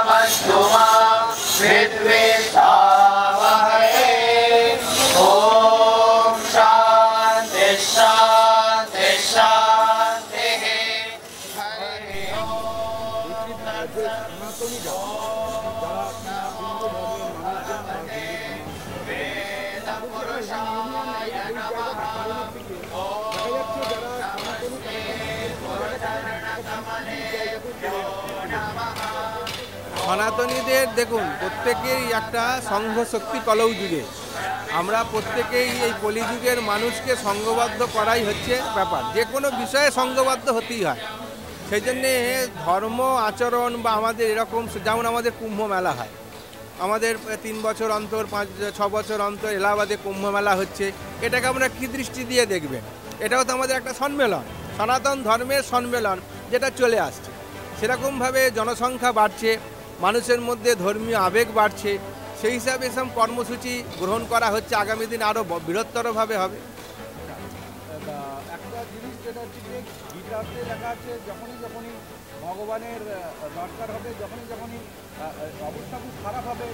तमस्तु मा विद्विषावहै। ॐ शान्ति शान्ति शान्तिः। हरि ओम वेदपुरुषाय नमः। সনাতনীদের দেখুন প্রত্যেকেই একটা সংঘ শক্তি কলৌ যুগে আমরা প্রত্যেকেই এই কলিযুগের মানুষকে সংঘবদ্ধ করাই হচ্ছে ব্যাপার, যে কোনো বিষয়ে সংঘবদ্ধ হতেই হয়। সেই জন্যে ধর্ম আচরণ বা আমাদের এরকম, যেমন আমাদের কুম্ভ মেলা হয়, আমাদের 3 বছর অন্তর 5-6 বছর অন্তর এলাহাবাদে কুম্ভ মেলা হচ্ছে। এটাকে আমরা কী দৃষ্টি দিয়ে দেখবেন? এটাও তো আমাদের একটা সম্মেলন, সনাতন ধর্মের সম্মেলন যেটা চলে আসছে। সেরকমভাবে জনসংখ্যা বাড়ছে, মানুষের মধ্যে ধর্মীয় আবেগ বাড়ছে, সেই হিসাবে এসব কর্মসূচি গ্রহণ করা হচ্ছে। আগামী দিন আরও বৃহত্তরভাবে হবে। একটা জিনিস যেটা হচ্ছে যে গীতাতে লেখা আছে, যখনই যখনই ভগবানের দরকার হবে, যখনই যখনই অবস্থা খুব খারাপ হবে,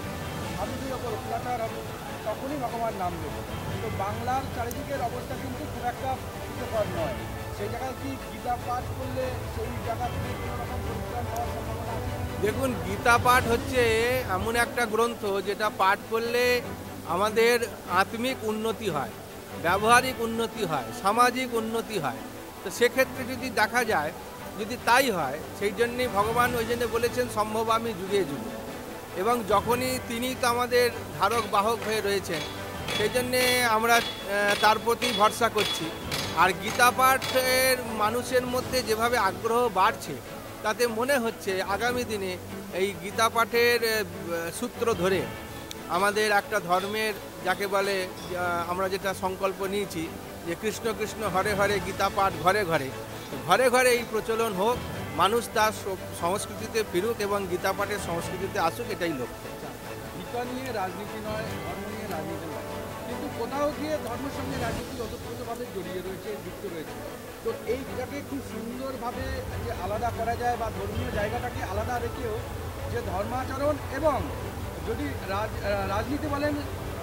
সাধুদের ওপর অত্যাচার হবে, তখনই ভগবান নাম দেবে। তো বাংলার চারিদিকের অবস্থা কিন্তু খুব একটা সুখকর নয়। সেই জায়গায় কি গীতা পাঠ করলে সেই জায়গা থেকে কোনো রকম পরিত্রাণ হওয়ার সম্ভাবনা আছে? দেখুন, গীতা পাঠ হচ্ছে এমন একটা গ্রন্থ যেটা পাঠ করলে আমাদের আত্মিক উন্নতি হয়, ব্যবহারিক উন্নতি হয়, সামাজিক উন্নতি হয়। তো সেক্ষেত্রে যদি দেখা যায়, যদি তাই হয়, সেই জন্যেই ভগবান ওই জন্য বলেছেন সম্ভবামি যুগে যুগে। এবং যখনই তিনি তো আমাদের ধারক বাহক হয়ে রয়েছেন, সেই জন্যে আমরা তার প্রতি ভরসা করছি। আর গীতা পাঠের মানুষের মধ্যে যেভাবে আগ্রহ বাড়ছে, তাতে মনে হচ্ছে আগামী দিনে এই গীতা পাঠের সূত্র ধরে আমাদের একটা ধর্মের, যাকে বলে আমরা যেটা সংকল্প নিয়েছি যে কৃষ্ণ কৃষ্ণ হরে হরে, গীতা পাঠ ঘরে ঘরে, ঘরে ঘরে এই প্রচলন হোক, মানুষ তার সংস্কৃতিতে ফিরুক এবং গীতা পাঠের সংস্কৃতিতে আসুক, এটাই লক্ষ্য। গীতা নিয়ে রাজনীতি নয়, ধর্ম নিয়ে রাজনীতি নয়, কিন্তু কোথাও গিয়ে ধর্মের সঙ্গে রাজনীতি ওতপ্রোতভাবে জড়িয়ে রয়েছে, যুক্ত রয়েছে। তো এইটাকে খুব সুন্দরভাবে যে আলাদা করা যায়, বা ধর্মীয় জায়গাটাকে আলাদা রেখেও যে ধর্মাচরণ এবং যদি রাজনীতি বলেন,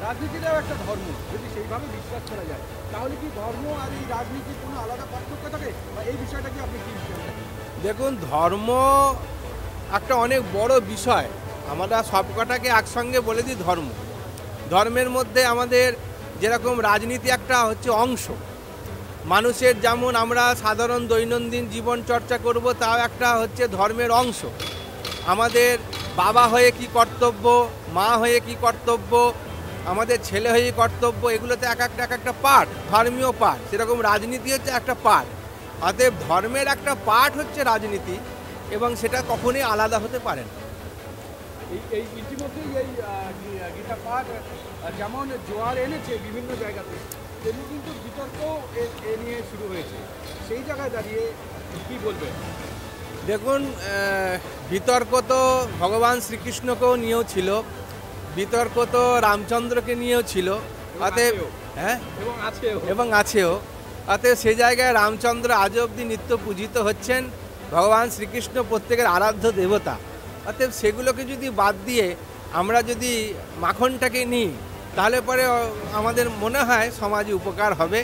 রাজনীতিটাও একটা ধর্ম, যদি সেইভাবে বিশ্বাস করা যায়, তাহলে কি ধর্ম আর এই রাজনীতির কোনো আলাদা পার্থক্য থাকে, বা এই বিষয়টা কি আপনি কী বিষয়? দেখুন, ধর্ম একটা অনেক বড় বিষয়। আমরা সবকটাকে একসঙ্গে বলে দিই ধর্ম। ধর্মের মধ্যে আমাদের যেরকম রাজনীতি একটা হচ্ছে অংশ, মানুষের যেমন আমরা সাধারণ দৈনন্দিন জীবন চর্চা করব, তাও একটা হচ্ছে ধর্মের অংশ। আমাদের বাবা হয়ে কি কর্তব্য, মা হয়ে কি কর্তব্য, আমাদের ছেলে হয়ে কর্তব্য, এগুলোতে এক একটা পাঠ, ধর্মীয় পাঠ। সেরকম রাজনীতি হচ্ছে একটা পাঠ। অতএব ধর্মের একটা পাঠ হচ্ছে রাজনীতি, এবং সেটা কখনোই আলাদা হতে পারে না। এই ইতিমধ্যেই এই গীতা পাঠ যেমন জোয়ার এনেছে বিভিন্ন জায়গাতে, তেমনি কিন্তু বিতর্ক এ নিয়ে শুরু হয়েছে। সেই জায়গায় দাঁড়িয়ে কী বলবেন? দেখুন, বিতর্ক তো ভগবান শ্রীকৃষ্ণকেও নিয়েও ছিল, বিতর্ক তো রামচন্দ্রকে নিয়েও ছিল, অতএব হ্যাঁ এবং আছেও। অতএব সে জায়গায় রামচন্দ্র আজ অবধি নিত্য পূজিত হচ্ছেন, ভগবান শ্রীকৃষ্ণ প্রত্যেকের আরাধ্য দেবতা। অতএব সেগুলোকে যদি বাদ দিয়ে আমরা যদি মাখনটাকে নিই, তাহলে পরে আমাদের মনে হয় সমাজে উপকার হবে।